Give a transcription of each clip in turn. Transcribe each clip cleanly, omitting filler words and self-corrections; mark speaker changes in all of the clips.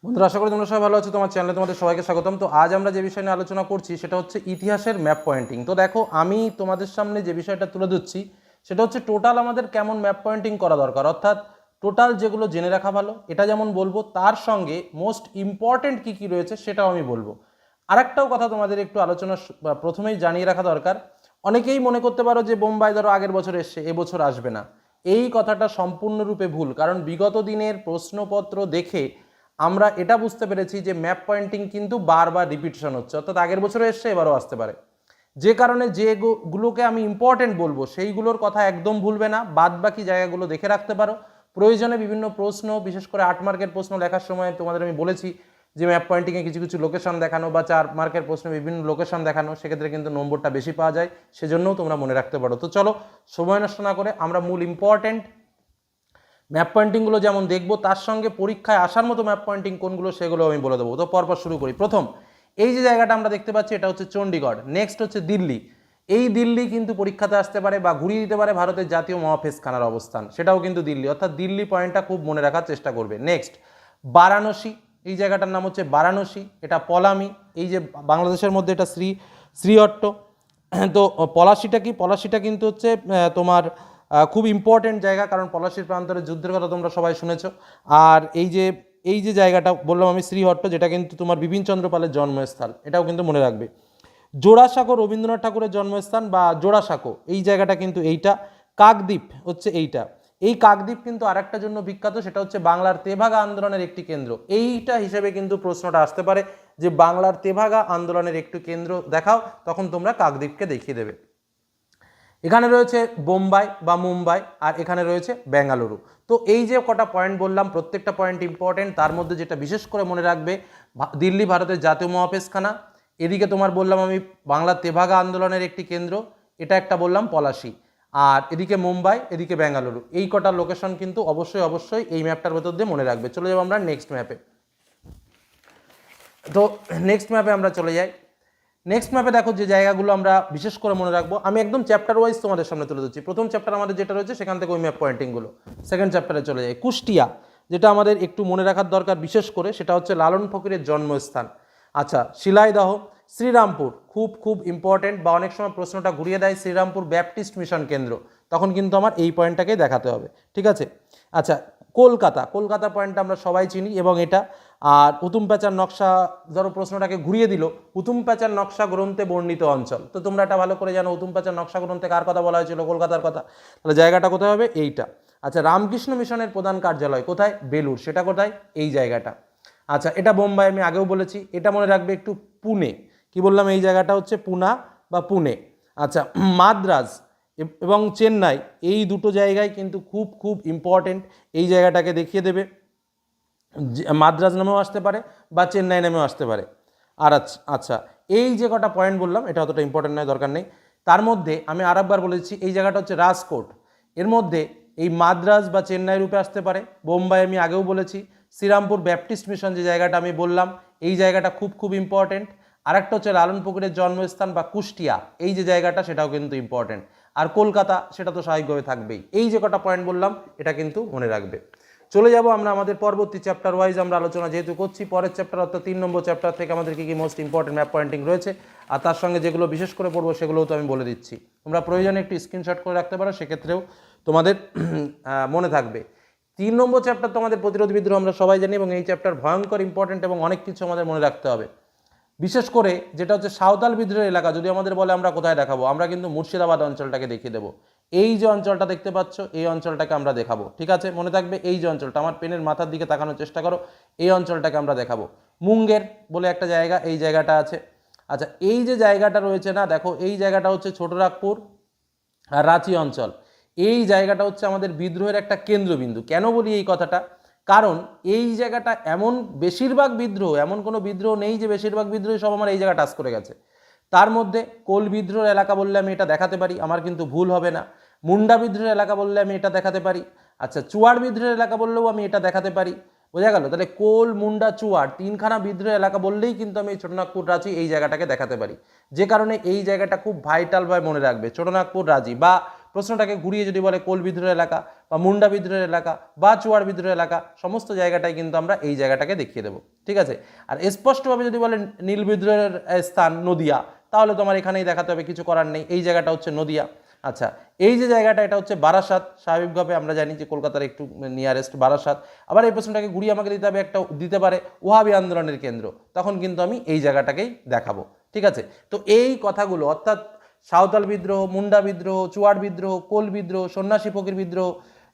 Speaker 1: বন্ধুরা, আশা করি তোমরা সবাই ভালো আছো। তোমার চ্যানেলে তোমাদের সবাইকে স্বাগতম। তো আজ আমরা যে বিষয় নিয়ে আলোচনা করছি সেটা হচ্ছে ইতিহাসের ম্যাপ পয়েন্টিং। তো দেখো, আমি তোমাদের সামনে যে বিষয়টা তুলে ধরছি সেটা হচ্ছে টোটাল আমাদের কেমন ম্যাপ পয়েন্টিং করা দরকার, অর্থাৎ টোটাল যেগুলো জেনে রাখা ভালো এটা যেমন বলবো, তার সঙ্গে মোস্ট ইম্পর্টেন্ট কী কী রয়েছে সেটাও আমি বলবো। আরেকটাও কথা তোমাদের একটু আলোচনা প্রথমেই জানিয়ে রাখা দরকার। অনেকেই মনে করতে পারো যে বোম্বাই ধরো আগের বছর এসছে, এবছর আসবে না। এই কথাটা সম্পূর্ণরূপে ভুল, কারণ বিগত দিনের প্রশ্নপত্র দেখে আমরা এটা বুঝতে পেরেছি যে ম্যাপ পয়েন্টিং কিন্তু বারবার রিপিটেশন হচ্ছে, অর্থাৎ আগের বছরে এসছে এবারও আসতে পারে। যে কারণে যেগুলোকে আমি ইম্পর্টেন্ট বলবো সেইগুলোর কথা একদম ভুলবে না, বাদ বাকি জায়গাগুলো দেখে রাখতে পারো। প্রয়োজনে বিভিন্ন প্রশ্ন, বিশেষ করে 8 মার্কের প্রশ্ন লেখার সময় তোমাদের আমি বলেছি যে ম্যাপ পয়েন্টিংয়ে কিছু কিছু লোকেশন দেখানো, বা 4 মার্কের প্রশ্নে বিভিন্ন লোকেশন দেখানো, সেক্ষেত্রে কিন্তু নম্বরটা বেশি পাওয়া যায়, সেজন্যও তোমরা মনে রাখতে পারো। তো চলো, সময় নষ্ট না করে আমরা মূল ইম্পর্টেন্ট ম্যাপ পয়েন্টিংগুলো যেমন দেখবো, তার সঙ্গে পরীক্ষায় আসার মতো ম্যাপ পয়েন্টিং কোনগুলো সেগুলো আমি বলে দেবো। তো পরপর শুরু করি। প্রথম, এই যে জায়গাটা আমরা দেখতে পাচ্ছি এটা হচ্ছে চণ্ডীগড়। নেক্সট হচ্ছে দিল্লি। এই দিল্লি কিন্তু পরীক্ষাতে আসতে পারে বা ঘুরিয়ে দিতে পারে ভারতের জাতীয় মহাফেজখানার অবস্থান, সেটাও কিন্তু দিল্লি, অর্থাৎ দিল্লি পয়েন্টটা খুব মনে রাখার চেষ্টা করবে। নেক্সট, বারাণসী। এই জায়গাটার নাম হচ্ছে বারাণসী, এটা পলামি। এই যে বাংলাদেশের মধ্যে এটা শ্রীহট্ট। তো পলাশিটা কি? পলাশিটা কিন্তু হচ্ছে তোমার খুব ইম্পর্টেন্ট জায়গা, কারণ পলাশির প্রান্তরে যুদ্ধের কথা তোমরা সবাই শুনেছো। আর এই যে জায়গাটা বললাম আমি, শ্রীহট্ট, যেটা কিন্তু তোমার বিপিনচন্দ্র পালের জন্মস্থান, এটাও কিন্তু মনে রাখবে। জোড়াসাঁকো রবীন্দ্রনাথ ঠাকুরের জন্মস্থান বা জোড়াসাঁকো, এই জায়গাটা কিন্তু এইটা। কাকদ্বীপ হচ্ছে এইটা। এই কাকদ্বীপ কিন্তু আরেকটার জন্য বিখ্যাত, সেটা হচ্ছে বাংলার তেভাগা আন্দোলনের একটি কেন্দ্র। এইটা হিসেবে কিন্তু প্রশ্নটা আসতে পারে যে বাংলার তেভাগা আন্দোলনের একটি কেন্দ্র দেখাও, তখন তোমরা কাকদ্বীপকে দেখিয়ে দেবে। এখানে রয়েছে বোম্বাই বা মুম্বাই, আর এখানে রয়েছে বেঙ্গালুরু। তো এই যে কটা পয়েন্ট বললাম, প্রত্যেকটা পয়েন্ট ইম্পর্টেন্ট। তার মধ্যে যেটা বিশেষ করে মনে রাখবে, দিল্লি ভারতের জাতীয় মহাফেজখানা। এদিকে তোমার বললাম আমি বাংলার তেভাগা আন্দোলনের একটি কেন্দ্র, এটা একটা বললাম পলাশি। আর এদিকে মুম্বাই, এদিকে বেঙ্গালুরু। এই কটা লোকেশন কিন্তু অবশ্যই অবশ্যই এই ম্যাপটার ভেতর দিয়ে মনে রাখবে। চলে যাবো আমরা নেক্সট ম্যাপে। তো নেক্সট ম্যাপে আমরা চলে যাই। নেক্সট ম্যাপে দেখো যে জায়গাগুলো আমরা বিশেষ করে মনে রাখবো, আমি একদম চ্যাপ্টার ওয়াইজ তোমাদের সামনে তুলে দিচ্ছি। প্রথম চ্যাপ্টার আমাদের যেটা রয়েছে সেখান থেকে ওই ম্যাপ পয়েন্টিংগুলো। সেকেন্ড চ্যাপ্টারে চলে যাই। কুষ্টিয়া, যেটা আমাদের একটু মনে রাখার দরকার বিশেষ করে, সেটা হচ্ছে লালন ফকিরের জন্মস্থান। আচ্ছা, শিলাইদহ। শ্রীরামপুর খুব খুব ইম্পর্টেন্ট, বা অনেক সময় প্রশ্নটা ঘুরিয়ে দেয় শ্রীরামপুর ব্যাপটিস্ট মিশন কেন্দ্র, তখন কিন্তু আমার এই পয়েন্টটাকেই দেখাতে হবে, ঠিক আছে। আচ্ছা, কলকাতা। কলকাতা পয়েন্টটা আমরা সবাই চিনি, এবং এটা। আর হুতুম প্যাঁচার নকশা, ধরো প্রশ্নটাকে ঘুরিয়ে দিল, হুতুম প্যাঁচার নকশা গ্রন্থে বর্ণিত অঞ্চল, তো তোমরা এটা ভালো করে জানো হুতুম প্যাঁচার নকশা গ্রন্থে কার কথা বলা হয়েছিল? কলকাতার কথা। তাহলে জায়গাটা কোথায় হবে? এইটা। আচ্ছা, রামকৃষ্ণ মিশনের প্রধান কার্যালয় কোথায়? বেলুর, সেটা কোথায়? এই জায়গাটা। আচ্ছা, এটা বোম্বাই, আমি আগেও বলেছি। এটা মনে রাখবে একটু, পুনে। কি বললাম? এই জায়গাটা হচ্ছে পুনা বা পুনে। আচ্ছা, মাদ্রাজ এবং চেন্নাই, এই দুটো জায়গায় কিন্তু খুব খুব ইম্পর্টেন্ট, এই জায়গাটাকে দেখিয়ে দেবে। মাদ্রাজ নামেও আসতে পারে বা চেন্নাই নামেও আসতে পারে। আর আচ্ছা, এই যে কটা পয়েন্ট বললাম এটা অতটা ইম্পর্টেন্ট নয়, দরকার নেই। তার মধ্যে আমি আরেকবার বলেছি, এই জায়গাটা হচ্ছে রাজকোট। এর মধ্যে এই মাদ্রাজ বা চেন্নাই রূপে আসতে পারে। বোম্বাই আমি আগেও বলেছি। শ্রীরামপুর ব্যাপটিস্ট মিশন যে জায়গাটা আমি বললাম, এই জায়গাটা খুব খুব ইম্পর্টেন্ট। আরেকটা হচ্ছে লালন ফকিরের জন্মস্থান বা কুষ্টিয়া, এই যে জায়গাটা, সেটাও কিন্তু ইম্পর্টেন্ট। আর কলকাতা, সেটা তো স্বাভাবিকভাবে থাকবেই। এই যে কটা পয়েন্ট বললাম এটা কিন্তু মনে রাখবে। চলে যাব আমরা আমাদের পরবর্তী চ্যাপ্টার ওয়াইজ আমরা আলোচনা যেহেতু করছি, পরের চ্যাপ্টার অর্থাৎ 3 নম্বর চ্যাপ্টার থেকে আমাদের কি কি মোস্ট ইম্পর্টেন্ট ম্যাপ পয়েন্টিং রয়েছে, আর তার সঙ্গে যেগুলো বিশেষ করে পড়বো সেগুলোও তো আমি বলে দিচ্ছি। তোমরা প্রয়োজনে একটু স্ক্রিনশট করে রাখতে পারো, সেক্ষেত্রেও তোমাদের মনে থাকবে। 3 নম্বর চ্যাপ্টার তো আমাদের প্রতিরোধ বিদ্রোহ, আমরা সবাই জানি, এবং এই চ্যাপ্টার ভয়ঙ্কর ইম্পর্টেন্ট এবং অনেক কিছু আমাদের মনে রাখতে হবে। বিশেষ করে যেটা হচ্ছে সাঁওতাল বিদ্রোহের এলাকা, যদি আমাদের বলে আমরা কোথায় দেখাবো, আমরা কিন্তু মুর্শিদাবাদ অঞ্চলটাকে দেখিয়ে দেবো। এই যে অঞ্চলটা দেখতে পাচ্ছ, এই অঞ্চলটাকে আমরা দেখাবো, ঠিক আছে? মনে থাকবে এই যে অঞ্চলটা, আমার পেনের মাথার দিকে তাকানোর চেষ্টা করো, এই অঞ্চলটাকে আমরা দেখাবো। মুঙ্গের বলে একটা জায়গা, এই জায়গাটা আছে। আচ্ছা, এই যে জায়গাটা রয়েছে না, দেখো এই জায়গাটা হচ্ছে ছোটনাগপুর আর রাঁচি অঞ্চল। এই জায়গাটা হচ্ছে আমাদের বিদ্রোহের একটা কেন্দ্রবিন্দু। কেন বলি এই কথাটা? কারণ এই জায়গাটা এমন, বেশিরভাগ বিদ্রোহ, এমন কোনো বিদ্রোহ নেই যে বেশিরভাগ বিদ্রোহ সব আমার এই জায়গা টাচ করে গেছে। তার মধ্যে কোল বিদ্রোহের এলাকা বললে আমি এটা দেখাতে পারি, আমার কিন্তু ভুল হবে না। মুন্ডা বিদ্রোহের এলাকা বললে আমি এটা দেখাতে পারি। আচ্ছা, চুয়াড় বিদ্রোহের এলাকা বললেও আমি এটা দেখাতে পারি। বোঝা গেল? তাহলে কোল, মুন্ডা, চুয়াড়, 3খানা বিদ্রোহের এলাকা বললেই কিন্তু আমি ছোটনাগপুর, রাঁচি এই জায়গাটাকে দেখাতে পারি। যে কারণে এই জায়গাটা খুব ভাইটালভাবে মনে রাখবে, ছোটনাগপুর, রাঁচি। বা প্রশ্নটাকে ঘুরিয়ে যদি বলে কোল বিদ্রোহ এলাকা বা মুন্ডা বিদ্রোহের এলাকা বা চুয়াড় বিদ্রোহ এলাকা, সমস্ত জায়গাটাই কিন্তু আমরা এই জায়গাটাকে দেখিয়ে দেবো। ঠিক আছে, আর স্পষ্টভাবে যদি বলে নীল বিদ্রোহের স্থান নদিয়া, তাহলে তোমার এখানেই দেখাতে হবে, কিছু করার নেই, এই জায়গাটা হচ্ছে নদিয়া। আচ্ছা, এই যে জায়গাটা এটা হচ্ছে বারাসাত, স্বাভাবিকভাবে আমরা জানি যে কলকাতার একটু নিয়ারেস্ট বারাসাত। আবার এই প্রশ্নটাকে ঘুরিয়ে আমাকে দিতে হবে, একটা দিতে পারে ওহাবি আন্দোলনের কেন্দ্র, তখন কিন্তু আমি এই জায়গাটাকেই দেখাবো। ঠিক আছে, তো এই কথাগুলো অর্থাৎ সাঁওতাল বিদ্রোহ, মুন্ডা বিদ্রোহ, চুয়াড় বিদ্রোহ, কোল বিদ্রোহ, সন্ন্যাসী ফকির বিদ্রোহ,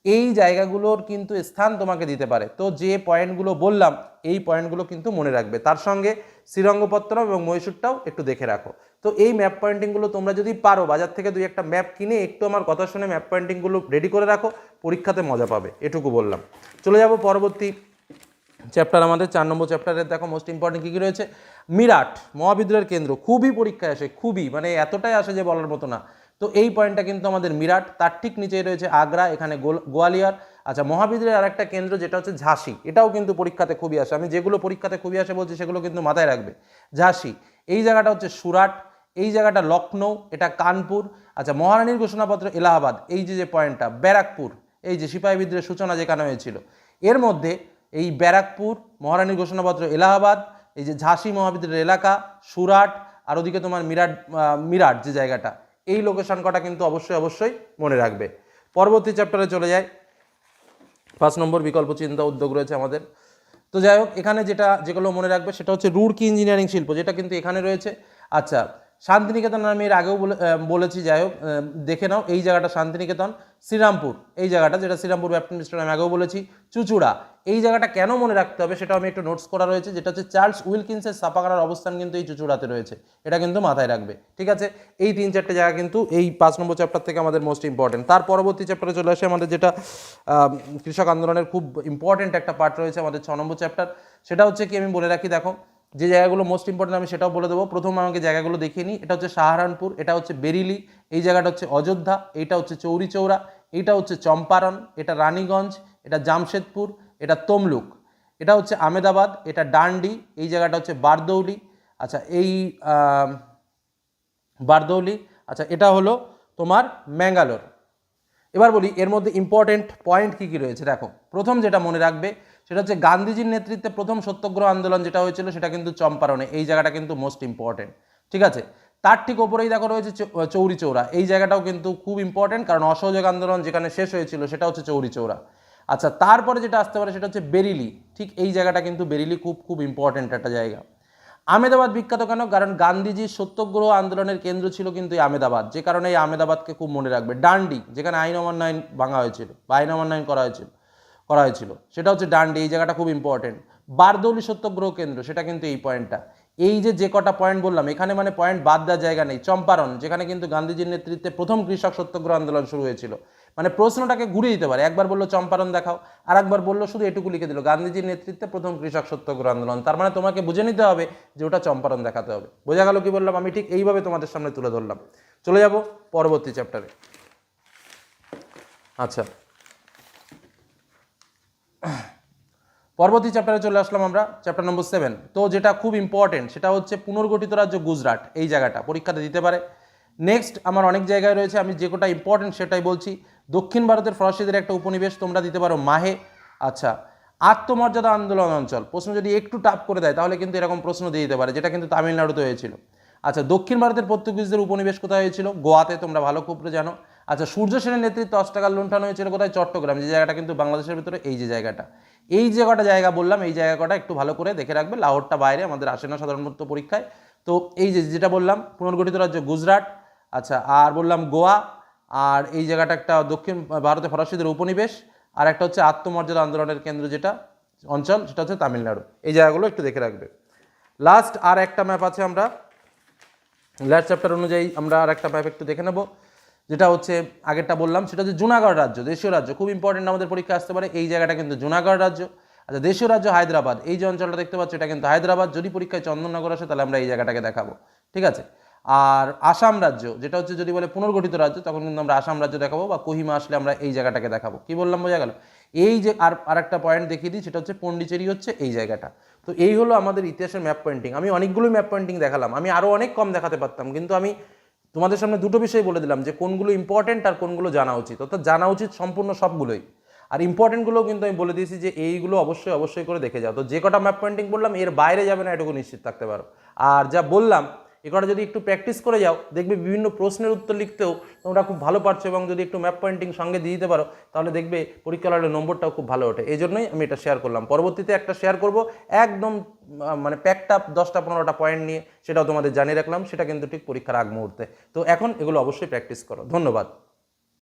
Speaker 1: এই জায়গাগুলোর কিন্তু স্থান তোমাকে দিতে পারে। তো যে পয়েন্টগুলো বললাম এই পয়েন্টগুলো কিন্তু মনে রাখবে, তার সঙ্গে শ্রীরঙ্গপত্তনম এবং মহীশূরটাও একটু দেখে রাখো। তো এই ম্যাপ পয়েন্টিংগুলো তোমরা যদি পারো, বাজার থেকে দুই একটা ম্যাপ কিনে একটু আমার কথা শুনে ম্যাপ পয়েন্টিংগুলো রেডি করে রাখো, পরীক্ষাতে মজা পাবে, এটুকু বললাম। চলে যাব পরবর্তী চ্যাপ্টার, আমাদের 4 নম্বর চ্যাপ্টারের দেখো মোস্ট ইম্পর্টেন্ট কী কী রয়েছে। মিরাট মহাবিদ্রোহের কেন্দ্র, খুবই পরীক্ষায় আসে, খুবই মানে এতটাই আসে যে বলার মতো না। তো এই পয়েন্টটা কিন্তু আমাদের মিরাট, তার ঠিক নিচেই রয়েছে আগ্রা, এখানে গোয়ালিয়র। আচ্ছা, মহাবিদ্রোহের আরেকটা কেন্দ্র যেটা হচ্ছে ঝাঁসি, এটাও কিন্তু পরীক্ষাতে খুবই আসে, আমি যেগুলো পরীক্ষাতে খুবই আসে বলছি সেগুলো কিন্তু মাথায় রাখবে। ঝাঁসি, এই জায়গাটা হচ্ছে সুরাট, এই জায়গাটা লখনৌ, এটা কানপুর। আচ্ছা, মহারানীর ঘোষণাপত্র এলাহাবাদ, এই যে পয়েন্টটা ব্যারাকপুর, এই যে সিপাহী বিদ্রোহের সূচনা যেখানে হয়েছিল, এর মধ্যে এই ব্যারাকপুর, মহারানীর ঘোষণাপত্র এলাহাবাদ, এই যে ঝাঁসি মহাবিদ্রোহের এলাকা, সুরাট, আর ওদিকে তোমার মিরাট যে জায়গাটা, এই লোকেশন কটা কিন্তু অবশ্যই অবশ্যই মনে রাখবে। পরবর্তী চ্যাপ্টারে চলে যায়, 5 নম্বর বিকল্প চিন্তা উদ্যোগ রয়েছে আমাদের। তো যাই হোক, এখানে যেগুলো মনে রাখবে সেটা হচ্ছে রুড়কি ইঞ্জিনিয়ারিং শিল্প, যেটা কিন্তু এখানে রয়েছে। আচ্ছা, শান্তিনিকেতন আমি এর আগেও বলেছি, যাই হোক দেখে নাও, এই জায়গাটা শান্তিনিকেতন। শ্রীরামপুর, এই জায়গাটা যেটা শ্রীরামপুর ব্যাপটিস্ট মিশন আমি আগেও বলেছি। চুচুড়া, এই জায়গাটা কেন মনে রাখতে হবে সেটা আমি একটু নোটস করা রয়েছে, যেটা হচ্ছে চার্লস উইলকিন্সের ছাপাখানার অবস্থান কিন্তু এই চুচুড়াতে রয়েছে, এটা কিন্তু মাথায় রাখবে। ঠিক আছে, এই 3-4টে জায়গা কিন্তু এই 5 নম্বর চ্যাপ্টার থেকে আমাদের মোস্ট ইম্পর্টেন্ট। তার পরবর্তী চ্যাপ্টারে চলে আসে আমাদের যেটা কৃষক আন্দোলনের খুব ইম্পর্টেন্ট একটা পার্ট রয়েছে আমাদের 6 নম্বর চ্যাপ্টার। সেটা হচ্ছে কি, আমি বলে রাখি, দেখো যে জায়গাগুলো মোস্ট ইম্পর্টেন্ট আমি সেটাও বলে দেবো। প্রথম আমাকে জায়গাগুলো দেখিয়ে নিই, এটা হচ্ছে সাহারানপুর, এটা হচ্ছে বেরিলি, এই জায়গাটা হচ্ছে অযোধ্যা, এইটা হচ্ছে চৌরিচৌরা, এইটা হচ্ছে চম্পারণ, এটা রানীগঞ্জ, এটা জামশেদপুর, এটা তমলুক, এটা হচ্ছে আমেদাবাদ, এটা ডান্ডি, এই জায়গাটা হচ্ছে বারদৌলি। আচ্ছা, এই বারদৌলি, আচ্ছা এটা হলো তোমার ম্যাঙ্গালোর। এবার বলি এর মধ্যে ইম্পর্টেন্ট পয়েন্ট কী কী রয়েছে। দেখো, প্রথম যেটা মনে রাখবে সেটা হচ্ছে গান্ধীজির নেতৃত্বে প্রথম সত্যাগ্রহ আন্দোলন যেটা হয়েছিল সেটা কিন্তু চম্পারণে, এই জায়গাটা কিন্তু মোস্ট ইম্পর্টেন্ট। ঠিক আছে, তার ঠিক ওপরেই দেখো রয়েছে চৌরিচৌরা, এই জায়গাটাও কিন্তু খুব ইম্পর্টেন্ট, কারণ অসহযোগ আন্দোলন যেখানে শেষ হয়েছিল সেটা হচ্ছে চৌরিচৌরা। আচ্ছা, তারপরে যেটা আসতে পারে সেটা হচ্ছে বেরিলি, ঠিক এই জায়গাটা কিন্তু বেরিলি খুব খুব ইম্পর্টেন্ট একটা জায়গা। আমেদাবাদ বিখ্যাত কেন? কারণ গান্ধীজির সত্যাগ্রহ আন্দোলনের কেন্দ্র ছিল কিন্তু এই আমেদাবাদ, যে কারণে এই আমেদাবাদকে খুব মনে রাখবে। ডান্ডি, যেখানে আইন অমান্য ভাঙা হয়েছিল বা আইন অমান্য করা হয়েছিল সেটা হচ্ছে ডান্ডি, এই জায়গাটা খুব ইম্পর্টেন্ট। বারদৌলি সত্যাগ্রহ কেন্দ্র, সেটা কিন্তু এই পয়েন্টটা। এই যে কটা পয়েন্ট বললাম এখানে মানে পয়েন্ট বাদ দেওয়ার জায়গা নেই। চম্পারণ, যেখানে কিন্তু গান্ধীজির নেতৃত্বে প্রথম কৃষক সত্যাগ্রহ আন্দোলন শুরু হয়েছিল, মানে প্রশ্নটাকে ঘুরিয়ে দিতে পারে, একবার বললো চম্পারণ দেখাও, আর একবার বললো শুধু এটুকু লিখে দিল গান্ধীজির নেতৃত্বে প্রথম কৃষক সত্যাগ্রহ আন্দোলন, তার মানে তোমাকে বুঝে নিতে হবে যে ওটা চম্পারণ দেখাতে হবে। বোঝা গেল কি বললাম? আমি ঠিক এইভাবে তোমাদের সামনে তুলে ধরলাম। চলে যাব পরবর্তী চ্যাপ্টারে। আচ্ছা, পরবর্তী চ্যাপ্টারে চলে আসলাম আমরা, চ্যাপ্টার নম্বর 7। তো যেটা খুব ইম্পর্টেন্ট সেটা হচ্ছে পুনর্গঠিত রাজ্য গুজরাট, এই জায়গাটা পরীক্ষাতে দিতে পারে। নেক্সট আমার অনেক জায়গায় রয়েছে, আমি যে কটা ইম্পর্টেন্ট সেটাই বলছি। দক্ষিণ ভারতের ফরাসিদের একটা উপনিবেশ, তোমরা দিতে পারো মাহে। আচ্ছা, আত্মমর্যাদা আন্দোলন অঞ্চল, প্রশ্ন যদি একটু টাফ করে দেয় তাহলে কিন্তু এরকম প্রশ্ন দিয়ে দিতে পারে, যেটা কিন্তু তামিলনাড়ুতে হয়েছিল। আচ্ছা, দক্ষিণ ভারতের পর্তুগিজদের উপনিবেশ কোথায় হয়েছিল? গোয়াতে, তোমরা ভালো খুব জানো। আচ্ছা, সূর্য সেনের নেতৃত্বে অস্ট্রাগাল লুণ্ঠন হয়েছিল কোথায়? চট্টগ্রাম, যে জায়গাটা কিন্তু বাংলাদেশের ভিতরে, এই যে জায়গাটা, এই যে কটা জায়গা বললাম এই জায়গাটা একটু ভালো করে দেখে রাখবে। লাহোরটা বাইরে, আমাদের আসে না সাধারণত পরীক্ষায়। তো এই যেটা বললাম পুনর্গঠিত রাজ্য গুজরাট, আচ্ছা আর বললাম গোয়া, আর এই জায়গাটা একটা দক্ষিণ ভারতে ফরাসিদের উপনিবেশ, আর একটা হচ্ছে আত্মমর্যাদা আন্দোলনের কেন্দ্র যেটা অঞ্চল সেটা হচ্ছে তামিলনাড়ু। এই জায়গাগুলো একটু দেখে রাখবে। লাস্ট আর একটা ম্যাপ আছে, আমরা লাস্ট চ্যাপ্টার অনুযায়ী আমরা আর একটা ম্যাপ একটু দেখে নেব, যেটা হচ্ছে আগেরটা বললাম সেটা হচ্ছে জুনাগড় রাজ্য, দেশীয় রাজ্য, খুব ইম্পর্টেন্ট, আমাদের পরীক্ষা আসতে পারে। এই জায়গাটা কিন্তু জুনাগড় রাজ্য। আচ্ছা, দেশীয় রাজ্য হায়দ্রাবাদ, এই যে অঞ্চলটা দেখতে পাচ্ছ এটা কিন্তু হায়দ্রাবাদ, যদি পরীক্ষায় চন্দননগর আসে তাহলে আমরা এই জায়গাটাকে দেখাবো। ঠিক আছে, আর আসাম রাজ্য যেটা হচ্ছে যদি বলে পুনর্গঠিত রাজ্য তখন কিন্তু আমরা আসাম রাজ্য দেখাবো, বা কোহিমা আসলে আমরা এই জায়গাটাকে দেখাবো। কি বললাম বোঝা গেল? এই যে আর একটা পয়েন্ট দেখিয়ে দিই, সেটা হচ্ছে পন্ডিচেরি হচ্ছে এই জায়গাটা। তো এই হলো আমাদের ইতিহাসের ম্যাপ পয়েন্টিং। আমি অনেকগুলোই ম্যাপ পয়েন্টিং দেখালাম, আমি আরও অনেক কম দেখাতে পারতাম, কিন্তু আমি তোমাদের সামনে দুটো বিষয় বলে দিলাম যে কোনগুলো ইম্পর্টেন্ট আর কোনগুলো জানা উচিত, অর্থাৎ জানা উচিত সম্পূর্ণ সবগুলোই, আর ইম্পর্টেন্টগুলোও কিন্তু আমি বলে দিয়েছি যে এইগুলো অবশ্যই অবশ্যই করে দেখে যাও। তো যে কটা ম্যাপ পয়েন্টিং বললাম এর বাইরে যাবে না, এটুকু নিশ্চিত থাকতে পারো। আর যা বললাম এ কটা যদি একটু প্র্যাকটিস করে যাও, দেখবে বিভিন্ন প্রশ্নের উত্তর লিখতেও তোমরা খুব ভালো পারছো, এবং যদি একটু ম্যাপ পয়েন্টিং সঙ্গে দিয়ে দিতে পারো তাহলে দেখবে পরীক্ষার হলে নম্বরটাও খুব ভালো ওঠে। এই জন্যই আমি এটা শেয়ার করলাম। পরবর্তীতে একটা শেয়ার করব একদম মানে প্যাকটা 10টা-15টা পয়েন্ট নিয়ে, সেটাও তোমাদের জানিয়ে রাখলাম, সেটা কিন্তু ঠিক পরীক্ষার আগ মুহূর্তে। তো এখন এগুলো অবশ্যই প্র্যাকটিস করো। ধন্যবাদ।